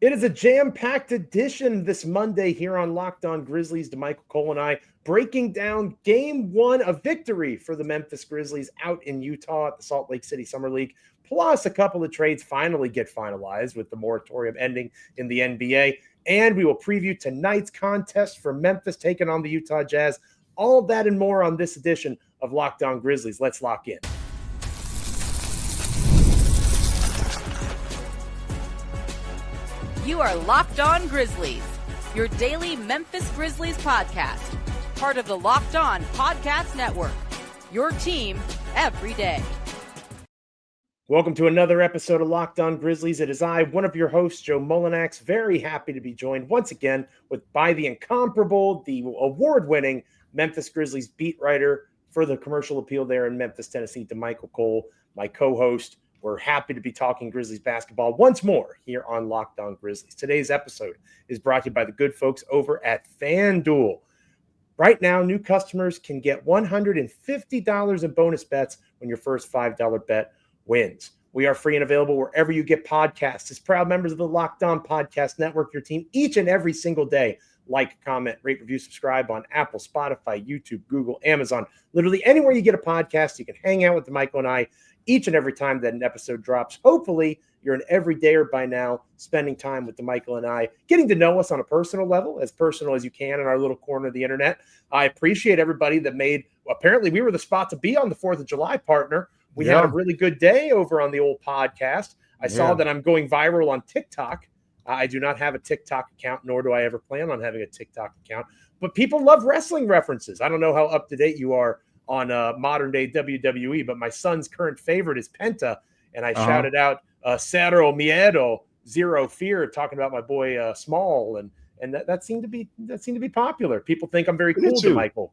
It is a jam-packed edition this Monday here on Locked On Grizzlies. Damichael Cole and I breaking down Game 1, a victory for the Memphis Grizzlies out in Utah at the Salt Lake City Summer League. Plus, a couple of trades finally get finalized with the moratorium ending in the NBA. And we will preview tonight's contest for Memphis taking on the Utah Jazz. All that and more on this edition of Locked On Grizzlies. Let's lock in. You are Locked On Grizzlies, your daily Memphis Grizzlies podcast, part of the Locked On Podcast Network, your team every day. Welcome to another episode of Locked On Grizzlies. It is I, one of your hosts, Joe Mullinax, very happy to be joined once again by the incomparable, the award-winning Memphis Grizzlies beat writer for the Commercial Appeal there in Memphis, Tennessee, Damichael Cole, my co-host. We're happy to be talking Grizzlies basketball once more here on Locked On Grizzlies. Today's episode is brought to you by the good folks over at FanDuel. Right now, new customers can get $150 in bonus bets when your first $5 bet wins. We are free and available wherever you get podcasts. As proud members of the Locked On Podcast Network, your team each and every single day. Like, comment, rate, review, subscribe on Apple, Spotify, YouTube, Google, Amazon. Literally anywhere you get a podcast, you can hang out with Damichael and I each and every time that an episode drops. Hopefully, you're an everydayer by now, spending time with Damichael and I, getting to know us on a personal level, as personal as you can in our little corner of the internet. I appreciate everybody that apparently we were the spot to be on the 4th of July, partner. We had a really good day over on the old podcast. I saw that I'm going viral on TikTok. I do not have a TikTok account, nor do I ever plan on having a TikTok account. But people love wrestling references. I don't know how up to date you are on modern day WWE, but my son's current favorite is Penta, and I shouted out Cero Miedo, Zero Fear, talking about my boy Small, and that seemed to be popular. People think I'm very cool, Damichael.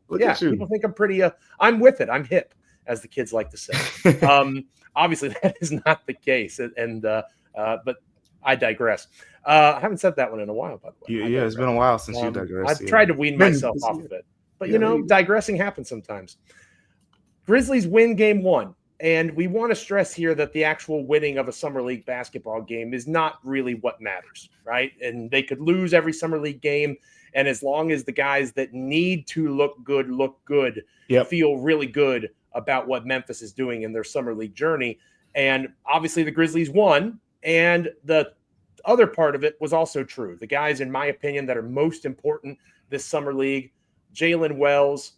People think I'm pretty. I'm with it. I'm hip, as the kids like to say. Obviously, that is not the case, but I digress. I haven't said that one in a while, by the way. It's been a while since you digressed. I've tried to wean myself off of it, but digressing happens sometimes. Grizzlies win Game 1, and we want to stress here that the actual winning of a Summer League basketball game is not really what matters, right? And they could lose every Summer League game, and as long as the guys that need to look good, feel really good about what Memphis is doing in their Summer League journey. And obviously the Grizzlies won, and the other part of it was also true. The guys, in my opinion, that are most important this Summer League, Jaylen Wells,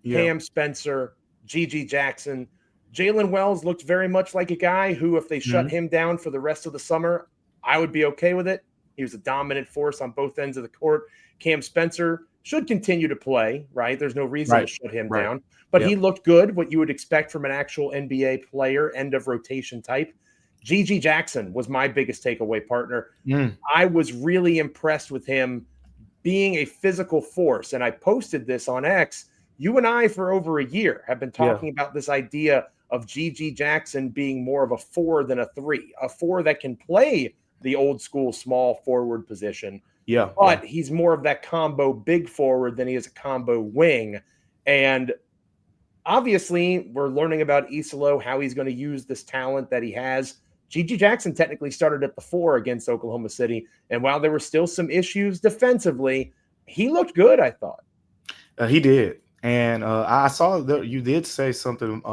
Cam Spencer, G.G. Jackson. Jaylen Wells looked very much like a guy who, if they shut him down for the rest of the summer, I would be okay with it. He was a dominant force on both ends of the court. Cam Spencer should continue to play, right? There's no reason to shut him down. But he looked good, what you would expect from an actual NBA player, end of rotation type. G.G. Jackson was my biggest takeaway, partner. I was really impressed with him being a physical force. And I posted this on X. You and I, for over a year, have been talking about this idea of G.G. Jackson being more of a 4 than a 3, a 4 that can play the old school small forward position. But he's more of that combo big forward than he is a combo wing. And obviously, we're learning about Isolo, how he's going to use this talent that he has. G.G. Jackson technically started at the 4 against Oklahoma City. And while there were still some issues defensively, he looked good, I thought. He did. And I saw that you did say something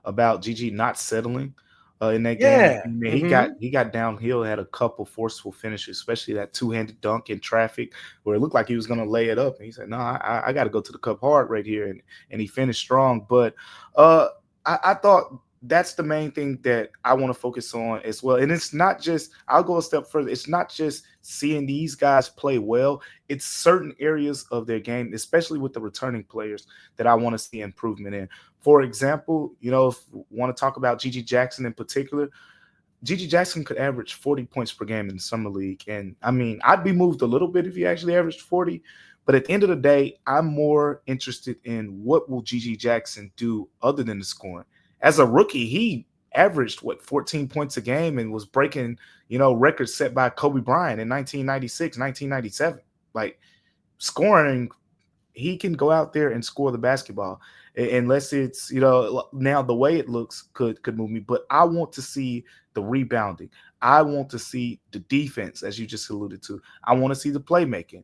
about G.G. not settling in that game. I mean, he got downhill, had a couple forceful finishes, especially that two-handed dunk in traffic where it looked like he was going to lay it up. And he said, no, I got to go to the cup hard right here. And he finished strong. But I thought that's the main thing that I want to focus on as well. And it's not just, I'll go a step further. It's not just seeing these guys play well. It's certain areas of their game, especially with the returning players, that I want to see improvement in. For example, if we want to talk about G.G. Jackson in particular, G.G. Jackson could average 40 points per game in the Summer League. And I mean, I'd be moved a little bit if he actually averaged 40. But at the end of the day, I'm more interested in what will G.G. Jackson do other than the scoring. As a rookie, he averaged 14 points a game and was breaking, records set by Kobe Bryant in 1996, 1997. Like, scoring, he can go out there and score the basketball. Unless it's, now the way it looks could move me. But I want to see the rebounding. I want to see the defense, as you just alluded to. I want to see the playmaking.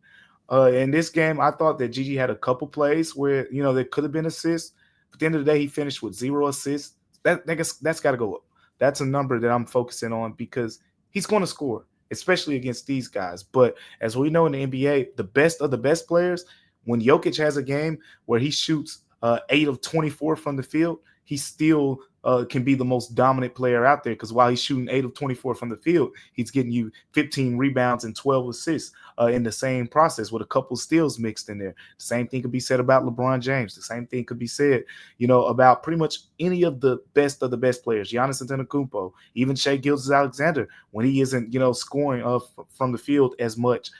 In this game, I thought that Gigi had a couple plays where, there could have been assists. But at the end of the day, he finished with 0 assists. That's got to go up. That's a number that I'm focusing on because he's going to score, especially against these guys. But as we know in the NBA, the best of the best players, when Jokic has a game where he shoots 8 of 24 from the field, he still can be the most dominant player out there because while he's shooting 8 of 24 from the field, he's getting you 15 rebounds and 12 assists in the same process with a couple steals mixed in there. The same thing could be said about LeBron James. The same thing could be said, about pretty much any of the best players, Giannis Antetokounmpo, even Shai Gilgeous-Alexander, when he isn't, scoring from the field as much,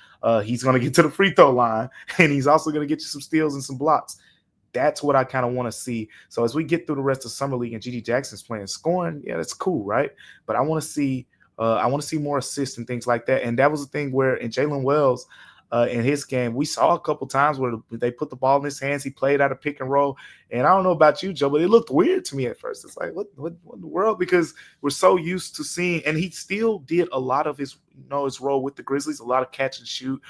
he's going to get to the free throw line, and he's also going to get you some steals and some blocks. That's what I kind of want to see. So as we get through the rest of Summer League and Gigi Jackson's playing scoring, yeah, that's cool, right? But I want to see more assists and things like that. And that was the thing where in Jaylen Wells, in his game, we saw a couple times where they put the ball in his hands. He played out of pick and roll. And I don't know about you, Joe, but it looked weird to me at first. It's like, what in the world? Because we're so used to seeing, and he still did a lot of his role with the Grizzlies, a lot of catch and shoot,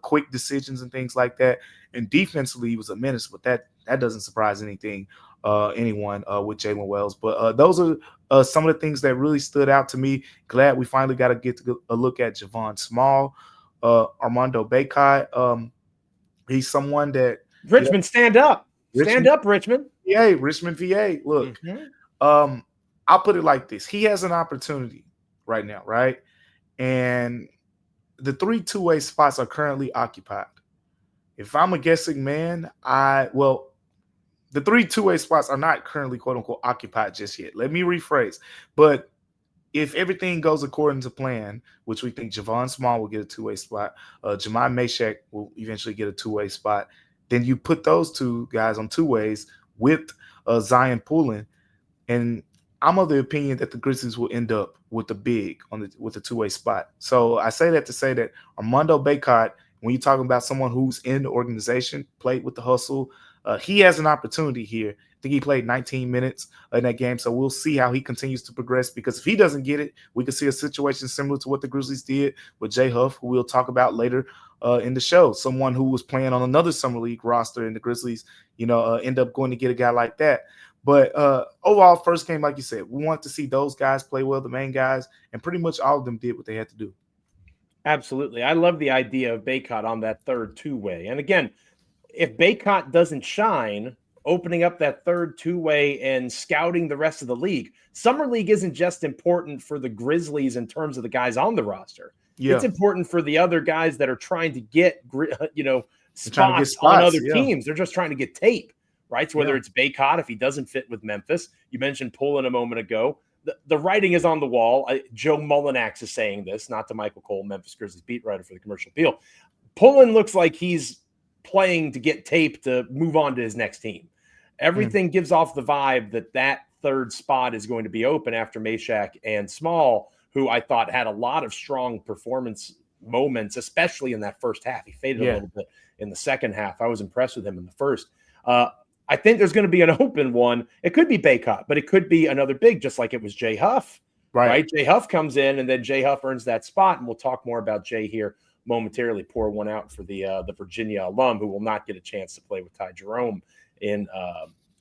quick decisions and things like that. And defensively, he was a menace, but that doesn't surprise anyone with Jaylen Wells. But those are some of the things that really stood out to me. Glad we finally got to get a look at Javon Small, Armando Bacot. He's someone that Richmond, stand up. Stand up, Richmond. VA, Richmond, VA. Look, I'll put it like this. He has an opportunity right now, right? And the 3 two-way spots are currently occupied. If I'm a guessing man, the 3 two-way spots are not currently, quote unquote, occupied just yet. Let me rephrase. But if everything goes according to plan, which we think Javon Small will get a 2-way spot, Jemai Meshack will eventually get a 2-way spot, then you put those 2 guys on 2 ways with Zion Poulin. And I'm of the opinion that the Grizzlies will end up with a big with a 2-way spot. So I say that to say that Armando Bacot, when you're talking about someone who's in the organization, played with the hustle, he has an opportunity here. I think he played 19 minutes in that game, so we'll see how he continues to progress because if he doesn't get it, we could see a situation similar to what the Grizzlies did with Jay Huff, who we'll talk about later in the show, someone who was playing on another Summer League roster, and the Grizzlies, end up going to get a guy like that. But overall, first game, like you said, we want to see those guys play well, the main guys, and pretty much all of them did what they had to do. Absolutely. I love the idea of Bacot on that third 2-way. And again, if Bacot doesn't shine, opening up that third 2-way and scouting the rest of the league, Summer League isn't just important for the Grizzlies in terms of the guys on the roster. Yeah. It's important for the other guys that are trying to get, spots on other teams. They're just trying to get tape, right? So whether it's Bacot, if he doesn't fit with Memphis, you mentioned Poulin a moment ago. The writing is on the wall. Joe Mullinax is saying this, not Damichael Cole, Memphis Grizzlies beat writer for the Commercial Appeal. Poulin looks like he's playing to get tape to move on to his next team. Everything gives off the vibe that third spot is going to be open after Meshack and Small, who I thought had a lot of strong performance moments, especially in that first half. He faded a little bit in the second half. I was impressed with him in the first. I think there's going to be an open one. It could be Bacot, but it could be another big, just like it was Jay Huff, right? Jay Huff comes in, and then Jay Huff earns that spot, and we'll talk more about Jay here momentarily. Pour one out for the Virginia alum who will not get a chance to play with Ty Jerome in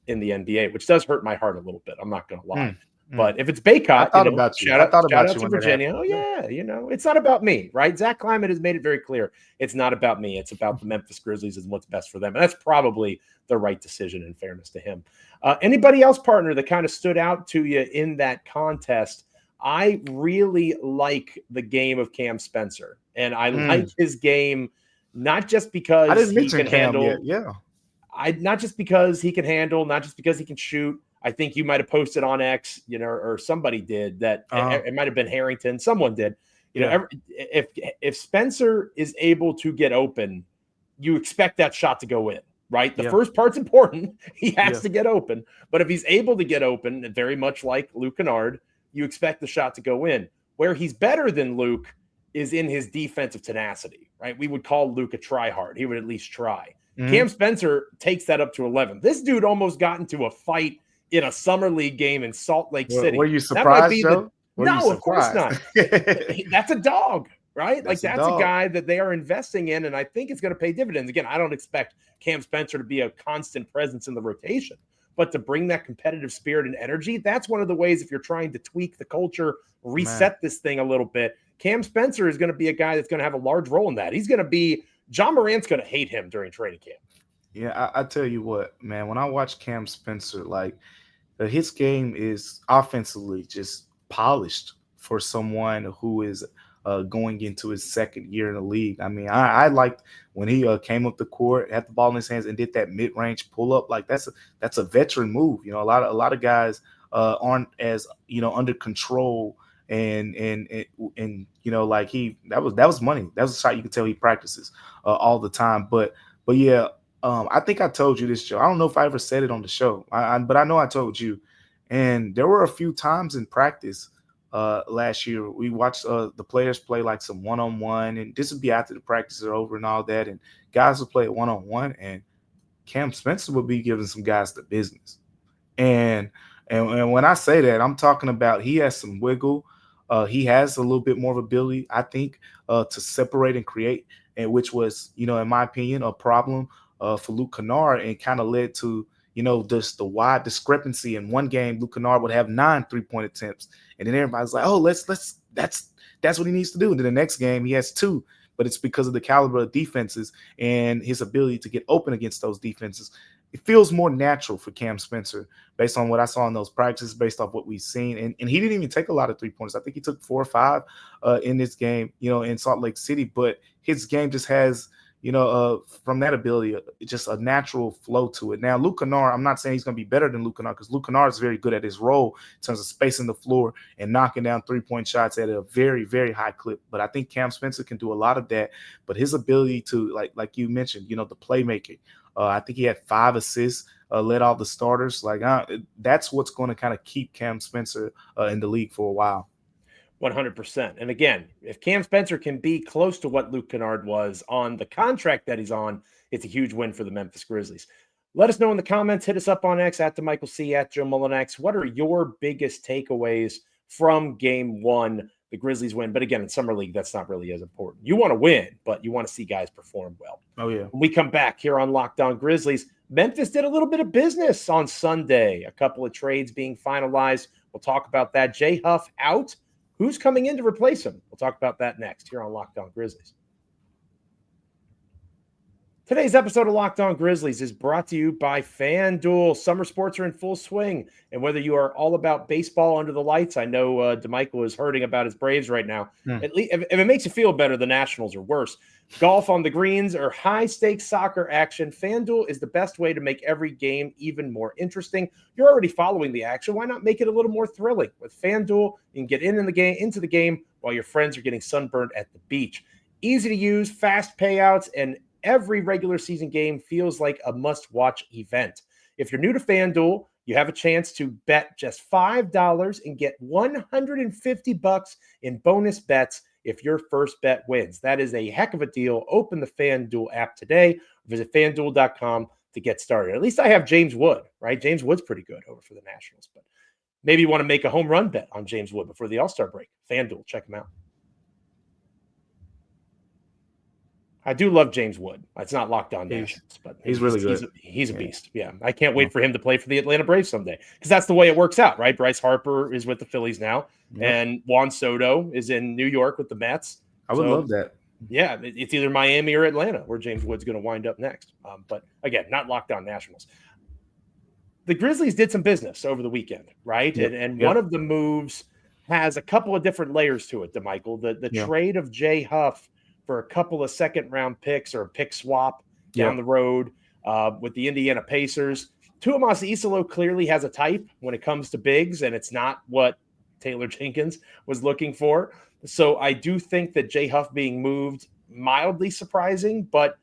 the NBA, which does hurt my heart a little bit. I'm not going to lie. But if it's Bacot, shout out to Virginia. Oh, yeah, it's not about me, right? Zach Kleiman has made it very clear. It's not about me. It's about the Memphis Grizzlies and what's best for them. And that's probably the right decision in fairness to him. Anybody else, partner, that kind of stood out to you in that contest? I really like the game of Cam Spencer. And I like his game, not just because he can handle. Not just because he can handle, not just because he can shoot. I think you might have posted on X, or somebody did that. It might have been Harrington. Someone did. If Spencer is able to get open, you expect that shot to go in, right? The first part's important. He has to get open. But if he's able to get open, very much like Luke Kennard, you expect the shot to go in. Where he's better than Luke is in his defensive tenacity, right? We would call Luke a try-hard. He would at least try. Cam Spencer takes that up to 11. This dude almost got into a fight in a Summer League game in Salt Lake City. Were you surprised, Joe? No, of course not. That's a dog, right? That's a guy that they are investing in, and I think it's going to pay dividends. Again, I don't expect Cam Spencer to be a constant presence in the rotation, but to bring that competitive spirit and energy, that's one of the ways if you're trying to tweak the culture, reset this thing a little bit. Cam Spencer is going to be a guy that's going to have a large role in that. He's going to be – John Morant's going to hate him during training camp. Yeah, I tell you what, man, when I watch Cam Spencer, like his game is offensively just polished for someone who is going into his second year in the league. I mean, I liked when he came up the court, had the ball in his hands, and did that mid-range pull-up. Like that's a veteran move. You know, a lot of guys aren't as under control and like that was money. That was a shot you could tell he practices all the time. But yeah. I think I told you this, Joe. I don't know if I ever said it on the show, but I know I told you. And there were a few times in practice last year we watched the players play like some one-on-one, and this would be after the practices are over and all that, and guys would play one-on-one, and Cam Spencer would be giving some guys the business. And when I say that, I'm talking about he has some wiggle. He has a little bit more of ability, I think, to separate and create, and which was, in my opinion, a problem for Luke Kennard, and kind of led to, just the wide discrepancy. In one game, Luke Kennard would have 9 3-point attempts, and then everybody's like, "Oh, that's what he needs to do." And then the next game, he has 2, but it's because of the caliber of defenses and his ability to get open against those defenses. It feels more natural for Cam Spencer based on what I saw in those practices, based off what we've seen. And he didn't even take a lot of 3-pointers. I think he took 4 or 5 in this game, in Salt Lake City. But his game just has, from that ability, just a natural flow to it. Now, Luke Kennard, I'm not saying he's going to be better than Luke Kennard, because Luke Kennard is very good at his role in terms of spacing the floor and knocking down 3-point shots at a very, very high clip. But I think Cam Spencer can do a lot of that. But his ability to, like you mentioned, the playmaking, I think he had 5 assists, led all the starters. That's what's going to kind of keep Cam Spencer in the league for a while. 100%. And again, if Cam Spencer can be close to what Luke Kennard was on the contract that he's on, it's a huge win for the Memphis Grizzlies. Let us know in the comments. Hit us up on X at Damichael C, at Joe Mullinax. What are your biggest takeaways from game 1, the Grizzlies win? But again, in Summer League, that's not really as important. You want to win, but you want to see guys perform well. Oh, yeah. When we come back here on Locked On Grizzlies, Memphis did a little bit of business on Sunday. A couple of trades being finalized. We'll talk about that. Jay Huff out. Who's coming in to replace him? We'll talk about that next here on Locked On Grizzlies. Today's episode of Locked On Grizzlies is brought to you by FanDuel. Summer sports are in full swing, and whether you are all about baseball under the lights, I know Damichael is hurting about his Braves right now. At least, if it makes you feel better, the Nationals are worse. Golf on the greens or high-stakes soccer action, FanDuel is the best way to make every game even more interesting. You're already following the action. Why not make it a little more thrilling? With FanDuel, you can get into the game while your friends are getting sunburned at the beach. Easy to use, fast payouts, and every regular season game feels like a must-watch event. If you're new to FanDuel, you have a chance to bet just $5 and get $150 in bonus bets if your first bet wins. That is a heck of a deal. Open the FanDuel app today. Visit FanDuel.com to get started. At least I have James Wood, right? James Wood's pretty good over for the Nationals, but maybe you want to make a home run bet on James Wood before the All-Star break. FanDuel, check him out. I do love James Wood. It's not Locked On Nationals, but he's really good. He's a beast. Yeah. I can't wait for him to play for the Atlanta Braves someday, because that's the way it works out, right? Bryce Harper is with the Phillies now, and Juan Soto is in New York with the Mets. I would love that. Yeah, it's either Miami or Atlanta where James Wood's going to wind up next. But again, not Locked On Nationals. The Grizzlies did some business over the weekend, right? Yep. And one of the moves has a couple of different layers to it, Damichael. The trade of Jay Huff for a couple of second-round picks or a pick swap down the road with the Indiana Pacers. Tuomas Isalo clearly has a type when it comes to bigs, and it's not what Taylor Jenkins was looking for. So I do think that Jay Huff being moved, mildly surprising, but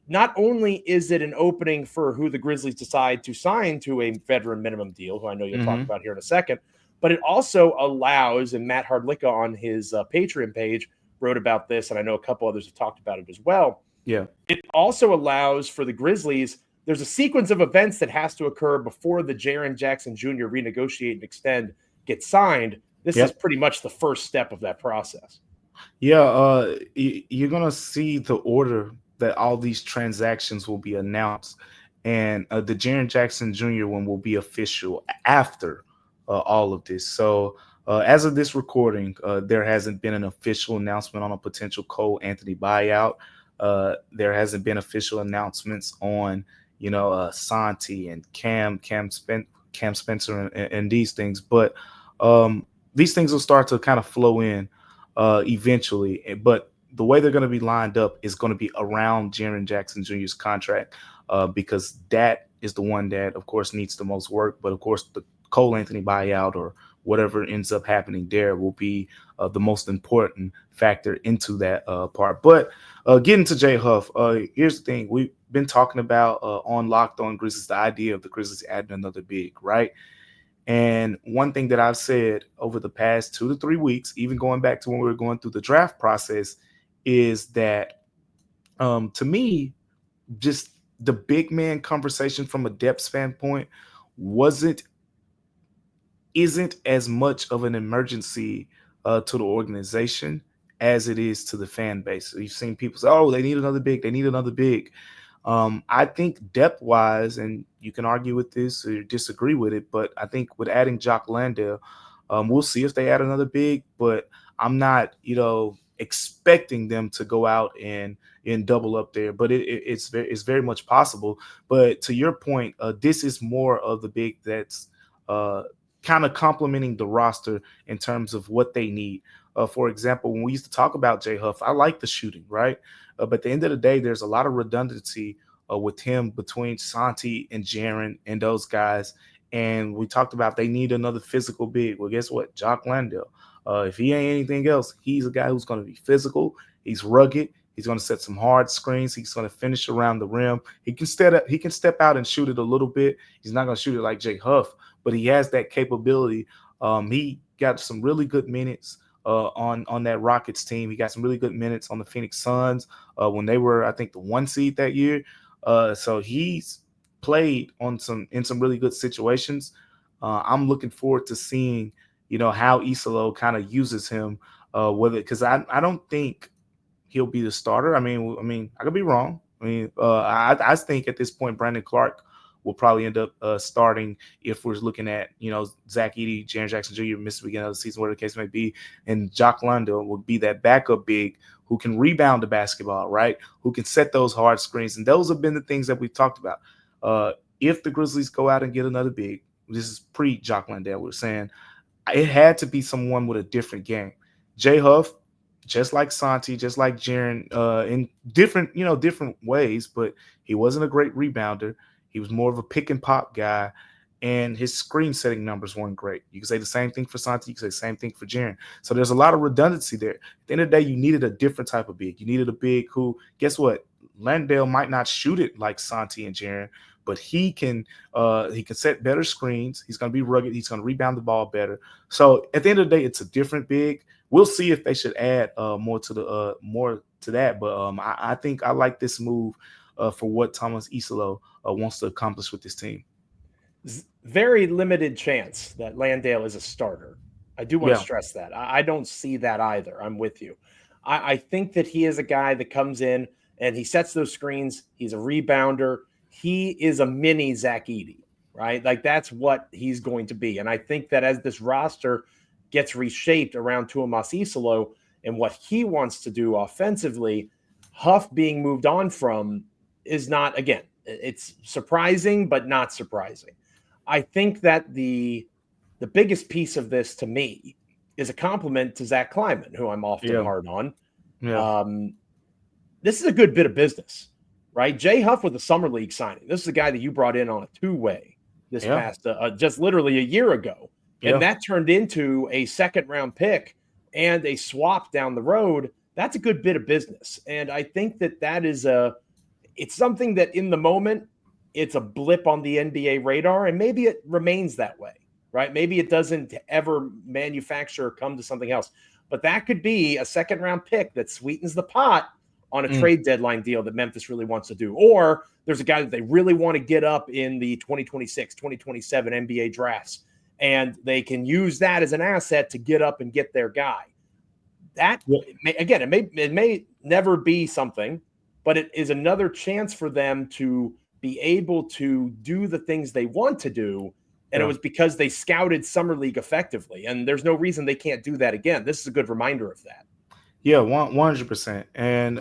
not only is it an opening for who the Grizzlies decide to sign to a veteran minimum deal, who I know you'll talk about here in a second, but it also allows, and Matt Hardlicka on his Patreon page wrote about this, and I know a couple others have talked about it as well. Yeah. It also allows for the Grizzlies, there's a sequence of events that has to occur before the Jaren Jackson Jr. renegotiate and extend gets signed. This is pretty much the first step of that process. Yeah, you're gonna see the order that all these transactions will be announced, and the Jaren Jackson Jr. one will be official after all of this. So, as of this recording, there hasn't been an official announcement on a potential Cole Anthony buyout. There hasn't been official announcements on, Santi and Cam Spencer and these things, but these things will start to kind of flow in eventually. But the way they're going to be lined up is going to be around Jaren Jackson Jr.'s contract, because that is the one that, of course, needs the most work. But of course, the Cole Anthony buyout or whatever ends up happening there will be the most important factor into that part. But getting to Jay Huff, here's the thing. We've been talking about on Locked On Grizzlies, the idea of the Grizzlies adding another big, right? And one thing that I've said over the past 2 to 3 weeks, even going back to when we were going through the draft process, is that to me, just the big man conversation from a depth standpoint isn't as much of an emergency to the organization as it is to the fan base. You've seen people say, "Oh, they need another big. They need another big." I think depth-wise, and you can argue with this or disagree with it, but I think with adding Jock Landale, we'll see if they add another big. But I'm not, expecting them to go out and double up there. But it's very much possible. But to your point, this is more of the big that's kind of complementing the roster in terms of what they need. For example, when we used to talk about Jay Huff, I like the shooting, right? But at the end of the day, there's a lot of redundancy with him between Santi and Jaren and those guys. And we talked about they need another physical big. Well, guess what? Jock Landale. If he ain't anything else, he's a guy who's going to be physical. He's rugged. He's going to set some hard screens. He's going to finish around the rim. He can step out and shoot it a little bit. He's not going to shoot it like Jay Huff, but he has that capability. He got some really good minutes on that Rockets team. He got some really good minutes on the Phoenix Suns when they were, I think, the 1 seed that year. So he's played in some really good situations. I'm looking forward to seeing, how Isolo kind of uses him, because I don't think he'll be the starter. I mean, I could be wrong. I think at this point Brandon Clark will probably end up starting if we're looking at, Zach Edey, Jaren Jackson Jr. missed the beginning of the season, whatever the case may be, and Jock Landale will be that backup big who can rebound the basketball, right? Who can set those hard screens, and those have been the things that we've talked about. If the Grizzlies go out and get another big, this is pre-Jock Landale, we're saying it had to be someone with a different game. Jay Huff, just like Santi, just like Jaren, in different ways, but he wasn't a great rebounder. He was more of a pick and pop guy, and his screen setting numbers weren't great. You can say the same thing for Santi. You can say the same thing for Jaren. So there's a lot of redundancy there. At the end of the day, you needed a different type of big. You needed a big who, guess what? Landale might not shoot it like Santi and Jaren, but he can set better screens. He's going to be rugged. He's going to rebound the ball better. So at the end of the day, it's a different big. We'll see if they should add more to that. But I think I like this move for what Thomas Isolo wants to accomplish with this team. Very limited chance that Landale is a starter. I do want to stress that. I don't see that either. I'm with you. I think that he is a guy that comes in and he sets those screens. He's a rebounder. He is a mini Zach Edey, right? Like that's what he's going to be. And I think that as this roster gets reshaped around Tuomas Isolo and what he wants to do offensively, Huff being moved on from is not, again, it's surprising, but not surprising. I think that the biggest piece of this to me is a compliment to Zach Kleiman, who I'm often hard on. Yeah. This is a good bit of business, right? Jay Huff with the Summer League signing. This is a guy that you brought in on a two-way this past, just literally a year ago. And that turned into a second-round pick and a swap down the road. That's a good bit of business. And I think that is it's something that in the moment, it's a blip on the NBA radar, and maybe it remains that way, right? Maybe it doesn't ever manufacture or come to something else. But that could be a second-round pick that sweetens the pot on a trade deadline deal that Memphis really wants to do. Or there's a guy that they really want to get up in the 2026, 2027 NBA drafts. and they can use that as an asset to get up and get their guy. That it may never be something, but it is another chance for them to be able to do the things they want to do. And it was because they scouted Summer League effectively. And there's no reason they can't do that again. This is a good reminder of that. Yeah, 100%. And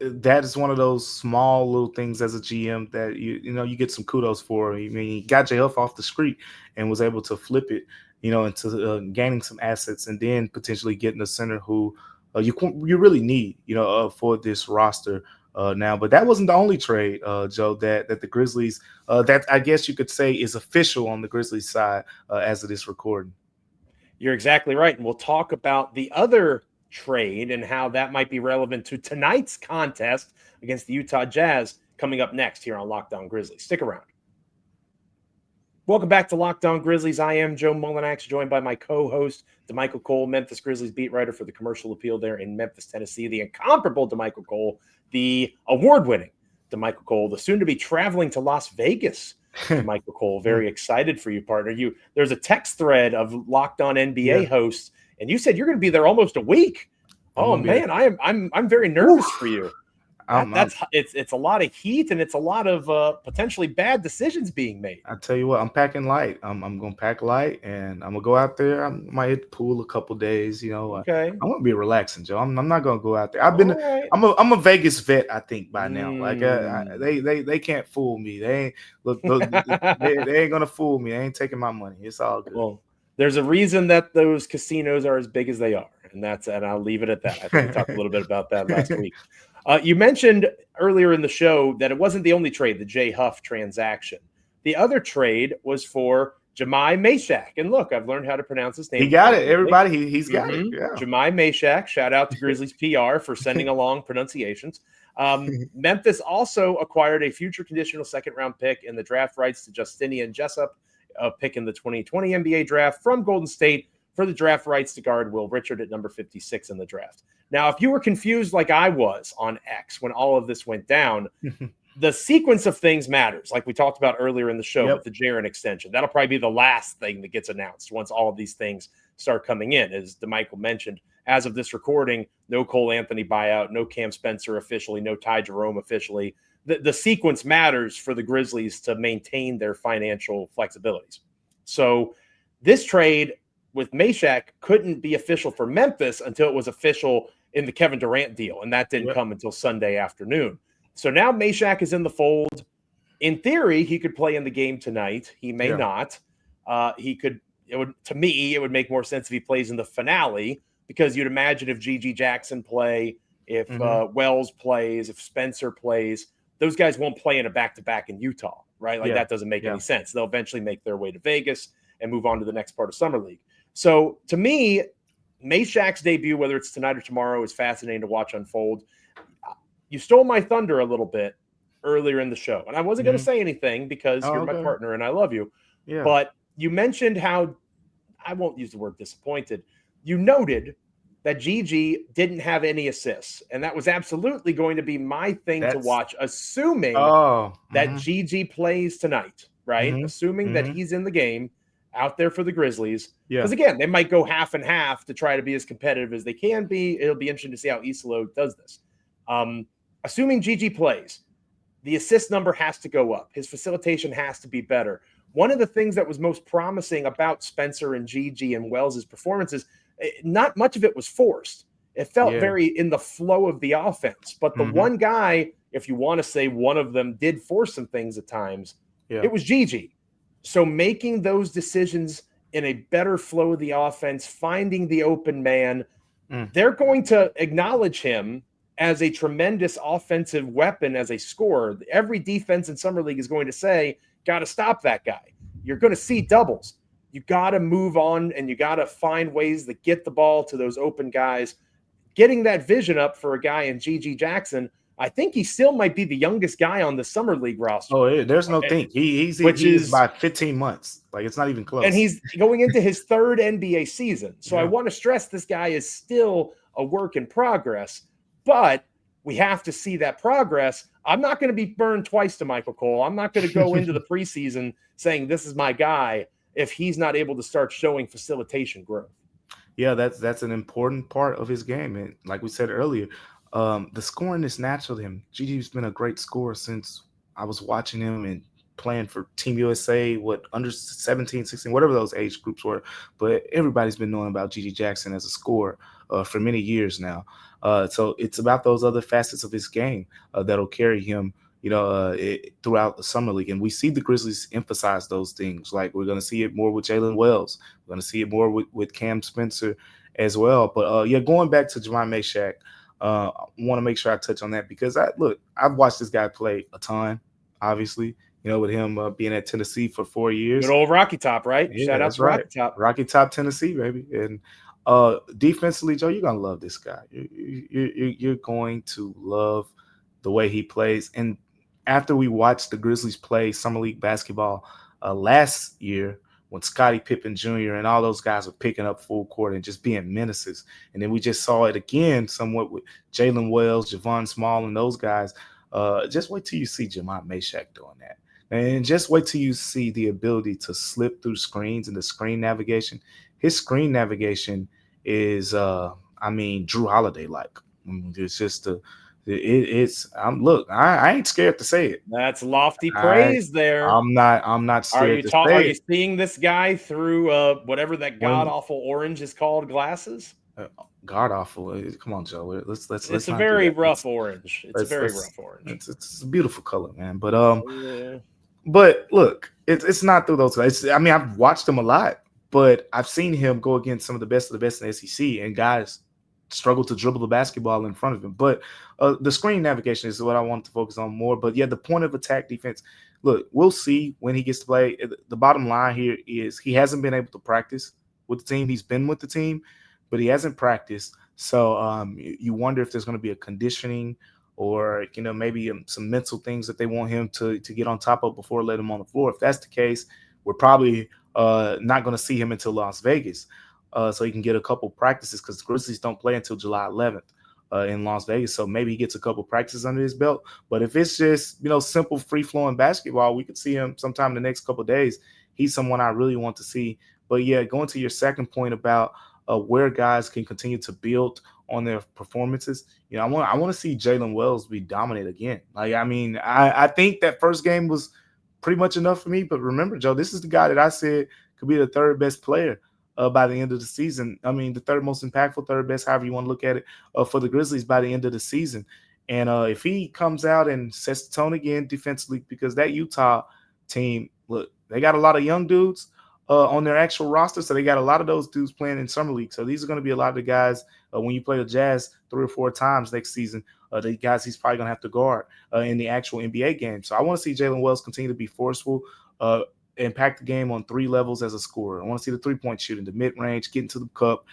that is one of those small little things as a GM that you get some kudos for. I mean, he got J Huff off the street and was able to flip it, into gaining some assets and then potentially getting a center who you really need, for this roster now. But that wasn't the only trade, Joe, that the Grizzlies, that I guess you could say is official on the Grizzlies side as of this recording. You're exactly right. And we'll talk about the other trade and how that might be relevant to tonight's contest against the Utah Jazz coming up next here on Locked On Grizzlies. Stick around. Welcome back to Locked On Grizzlies. I am Joe Mullinax, joined by my co-host, Damichael Cole, Memphis Grizzlies beat writer for the Commercial Appeal there in Memphis, Tennessee. The incomparable Damichael Cole, the award-winning Damichael Cole, the soon-to-be traveling to Las Vegas Damichael Cole. Very excited for you, partner. There's a text thread of Locked On NBA hosts, and you said you're going to be there almost a week. Oh man, I'm very nervous for you. It's a lot of heat and it's a lot of potentially bad decisions being made. I tell you what, I'm packing light. I'm gonna pack light and I'm gonna go out there. I might hit the pool a couple days. Okay. I want to be relaxing, Joe. I'm not gonna go out there. I'm a Vegas vet. I think by now, like they can't fool me. They ain't they ain't gonna fool me. They ain't taking my money. It's all good. Well, there's a reason that those casinos are as big as they are, and I'll leave it at that. I think we talked a little bit about that last week. You mentioned earlier in the show that it wasn't the only trade, the J Huff transaction. The other trade was for Jemai Mashak. And look, I've learned how to pronounce his name. He got it. Everybody, he's got it. Yeah. Jemai Mashak. Shout out to Grizzlies PR for sending along pronunciations. Memphis also acquired a future conditional second-round pick in the draft rights to Justinian Jessup, a pick in the 2020 NBA draft from Golden State for the draft rights to guard Will Richard at number 56 in the draft. Now, if you were confused like I was on X when all of this went down, the sequence of things matters, like we talked about earlier in the show with the Jaren extension. That'll probably be the last thing that gets announced once all of these things start coming in. As Damichael mentioned, as of this recording, no Cole Anthony buyout, no Cam Spencer officially, no Ty Jerome officially. The sequence matters for the Grizzlies to maintain their financial flexibilities. So this trade with Mashak couldn't be official for Memphis until it was official in the Kevin Durant deal, and that didn't come until Sunday afternoon. So now Mashak is in the fold. In theory, he could play in the game tonight. He may not. To me, it would make more sense if he plays in the finale, because you'd imagine if G.G. Jackson play, if Wells plays, if Spencer plays, those guys won't play in a back-to-back in Utah, right? Like that doesn't make any sense. They'll eventually make their way to Vegas and move on to the next part of Summer League. So to me, Mashak's debut, whether it's tonight or tomorrow, is fascinating to watch unfold. You stole my thunder a little bit earlier in the show, and I wasn't going to say anything because you're my partner and I love you. Yeah. But you mentioned how, I won't use the word disappointed, you noted that Gigi didn't have any assists, and that was absolutely going to be my thing to watch, assuming that Gigi plays tonight, right? Assuming that he's in the game out there for the Grizzlies. Because again, they might go half and half to try to be as competitive as they can be. It'll be interesting to see how Isolo does this. Assuming Gigi plays, the assist number has to go up. His facilitation has to be better. One of the things that was most promising about Spencer and Gigi and Wells' performances, not much of it was forced. It felt very in the flow of the offense. But the one guy, if you want to say one of them did force some things at times, it was Gigi. So making those decisions in a better flow of the offense, finding the open man, they're going to acknowledge him as a tremendous offensive weapon, as a scorer. Every defense in Summer League is going to say, got to stop that guy. You're going to see doubles. You got to move on, and you got to find ways to get the ball to those open guys. Getting that vision up for a guy in G.G. Jackson, I think he still might be the youngest guy on the Summer League roster. Oh, there's no think. He's by 15 months. Like, it's not even close. And he's going into his third NBA season. So I want to stress this guy is still a work in progress, but we have to see that progress. I'm not going to be burned twice to Michael Cole. I'm not going to go into the preseason saying this is my guy. if he's not able to start showing facilitation growth. Yeah, that's an important part of his game. And like we said earlier, the scoring is natural to him. Gigi's been a great scorer since I was watching him and playing for Team USA, under 17, 16, whatever those age groups were. But everybody's been knowing about Gigi Jackson as a scorer for many years now. So it's about those other facets of his game that'll carry him, throughout the summer league. And we see the Grizzlies emphasize those things. Like we're going to see it more with Jaylen Wells. We're going to see it more with Cam Spencer as well. But going back to Jermaine Meshack, I want to make sure I touch on that because I've watched this guy play a ton, obviously, with him being at Tennessee for 4 years. Good old Rocky Top, right? Yeah, Shout out to Rocky Top. Rocky Top, Tennessee, baby. And defensively, Joe, you're going to love this guy. You're going to love the way he plays. And after we watched the Grizzlies play Summer League basketball last year when Scottie Pippen Jr. and all those guys were picking up full court and just being menaces, and then we just saw it again somewhat with Jaylen Wells, Javon Small, and those guys, just wait till you see Jermaine Meshack doing that. And just wait till you see the ability to slip through screens and the screen navigation. His screen navigation is, Drew Holiday-like. It's just I ain't scared to say it. That's lofty praise there. I'm not scared to say it. Are you seeing this guy through whatever that god-awful orange is called, glasses? God awful. Come on, Joe. Let's. It's a very rough orange. It's a very rough orange. It's a beautiful color, man. But But look, it's not through those guys. I've watched him a lot, but I've seen him go against some of the best in the SEC, and guys struggle to dribble the basketball in front of him. But the screen navigation is what I want to focus on more. But yeah, the point of attack defense. Look, we'll see when he gets to play. The bottom line here is he hasn't been able to practice with the team. He's been with the team, but he hasn't practiced. So you wonder if there's going to be a conditioning or maybe some mental things that they want him to get on top of before letting him on the floor. If that's the case, we're probably not going to see him until Las Vegas, so he can get a couple practices because the Grizzlies don't play until July 11th in Las Vegas. So maybe he gets a couple practices under his belt. But if it's just simple free-flowing basketball, we could see him sometime in the next couple of days. He's someone I really want to see. But yeah, going to your second point about where guys can continue to build on their performances. I want to see Jaylen Wells be dominant again. I think that first game was pretty much enough for me. But remember, Joe, this is the guy that I said could be the third best player by the end of the season. The third most impactful, third best, however you want to look at it, for the Grizzlies by the end of the season. And if he comes out and sets the tone again defensively, because that Utah team, look, they got a lot of young dudes on their actual roster. So they got a lot of those dudes playing in Summer League. So these are going to be a lot of the guys when you play the Jazz 3 or 4 times next season, the guys he's probably going to have to guard in the actual NBA game. So I want to see Jaylen Wells continue to be forceful, impact the game on 3 levels as a scorer. I want to see the 3-point shooting, the mid-range, getting to the cup.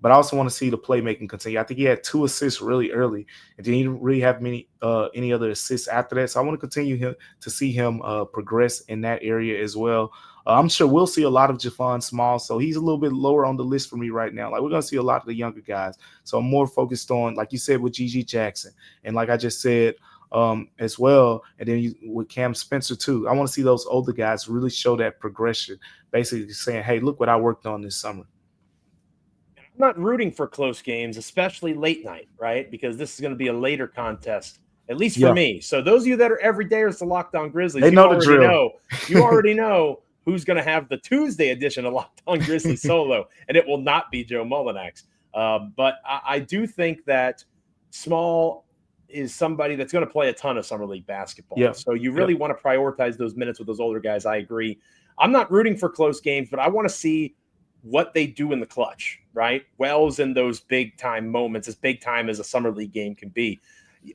But I also want to see the playmaking continue. I think he had 2 assists really early, and then he didn't really have any other assists after that. So I want to continue to see him progress in that area as well. I'm sure we'll see a lot of Javon Small, so he's a little bit lower on the list for me right now. Like, we're going to see a lot of the younger guys. So I'm more focused on, like you said, with Gigi Jackson, and like I just said as well, and then with Cam Spencer too. I want to see those older guys really show that progression, basically saying, hey, look what I worked on this summer. I'm not rooting for close games, especially late night, right? Because this is going to be a later contest, at least for me. So those of you that are everydayers to Locked On Grizzlies, they know the drill. You already know who's going to have the Tuesday edition of Locked On Grizzlies solo, and it will not be Joe Mullinax. But I do think that Small is somebody that's going to play a ton of Summer League basketball. Yeah. So you really want to prioritize those minutes with those older guys. I agree. I'm not rooting for close games, but I want to see what they do in the clutch, right? Wells in those big-time moments, as big-time as a Summer League game can be.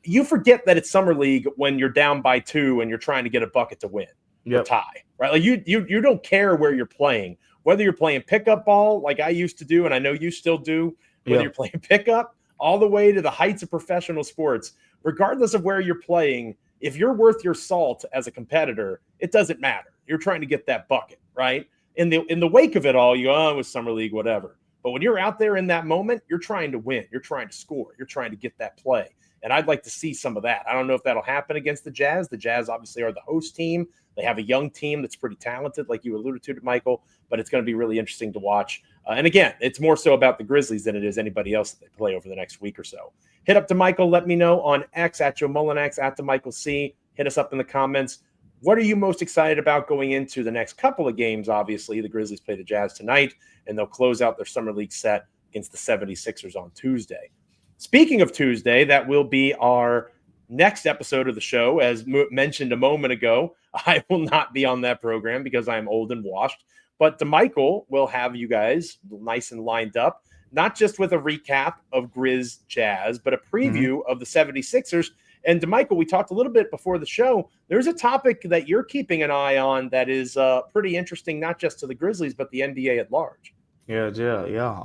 You forget that it's Summer League when you're down by 2 and you're trying to get a bucket to win or tie, right? Like you don't care where you're playing, whether you're playing pickup ball like I used to do, and I know you still do, whether you're playing pickup all the way to the heights of professional sports, regardless of where you're playing, if you're worth your salt as a competitor, it doesn't matter. You're trying to get that bucket, right? In the wake of it all, you go, it was Summer League, whatever. But when you're out there in that moment, you're trying to win. You're trying to score. You're trying to get that play. And I'd like to see some of that. I don't know if that'll happen against the Jazz. The Jazz obviously are the host team. They have a young team that's pretty talented, like you alluded to, Michael. but it's going to be really interesting to watch. And again, it's more so about the Grizzlies than it is anybody else that they play over the next week or so. Hit up Damichael. Let me know on X at Joe Mullinax, at Damichael C. Hit us up in the comments. What are you most excited about going into the next couple of games? Obviously, the Grizzlies play the Jazz tonight, and they'll close out their Summer League set against the 76ers on Tuesday. Speaking of Tuesday, that will be our next episode of the show. As mentioned a moment ago, I will not be on that program because I'm old and washed. But Damichael will have you guys nice and lined up, not just with a recap of Grizz Jazz, but a preview of the 76ers. And Damichael, we talked a little bit before the show. There's a topic that you're keeping an eye on that is pretty interesting, not just to the Grizzlies, but the NBA at large. Yeah.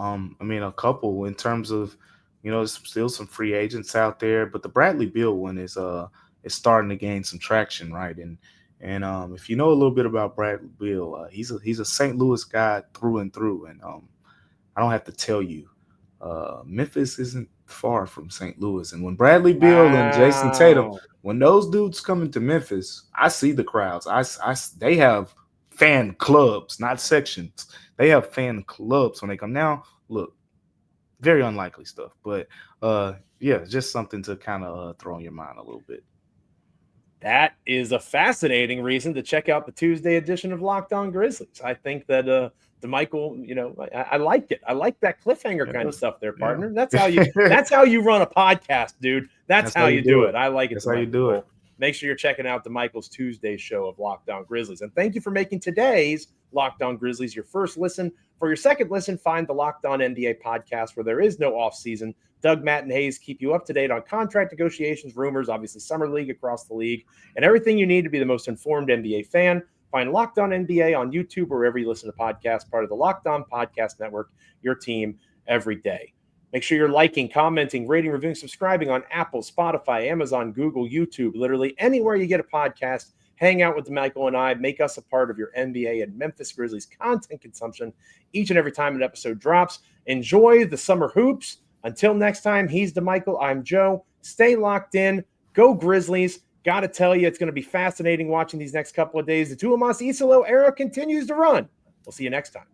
I mean, a couple in terms of, there's still some free agents out there, but the Bradley Beal one is starting to gain some traction, right? And if you know a little bit about Bradley Beal, he's a St. Louis guy through and through, and I don't have to tell you, Memphis isn't far from St. Louis. And when Bradley Beal and Jason Tatum, when those dudes come into Memphis, I see the crowds. They have fan clubs, not sections. They have fan clubs when they come. Now, look, very unlikely stuff, but just something to kind of throw in your mind a little bit. That is a fascinating reason to check out the Tuesday edition of Locked On Grizzlies. I think that Damichael, I like it. I like that cliffhanger kind of stuff there, partner. Yeah. That's how you run a podcast, dude. That's how you do it. I like it. That's how you do it. Make sure you're checking out Damichael's Tuesday show of Locked On Grizzlies. And thank you for making today's Locked On Grizzlies your first listen. For your second listen, find the Locked On NBA podcast where there is no offseason. Doug, Matt, and Hayes keep you up to date on contract negotiations, rumors, obviously summer league across the league, and everything you need to be the most informed NBA fan. Find Locked On NBA on YouTube or wherever you listen to podcasts, part of the Locked On Podcast Network, your team every day. Make sure you're liking, commenting, rating, reviewing, subscribing on Apple, Spotify, Amazon, Google, YouTube, literally anywhere you get a podcast. Hang out with Damichael and I. Make us a part of your NBA and Memphis Grizzlies content consumption each and every time an episode drops. Enjoy the summer hoops. Until next time, he's Damichael. I'm Joe. Stay locked in. Go Grizzlies. Got to tell you, it's going to be fascinating watching these next couple of days. The Tuomas Isalo era continues to run. We'll see you next time.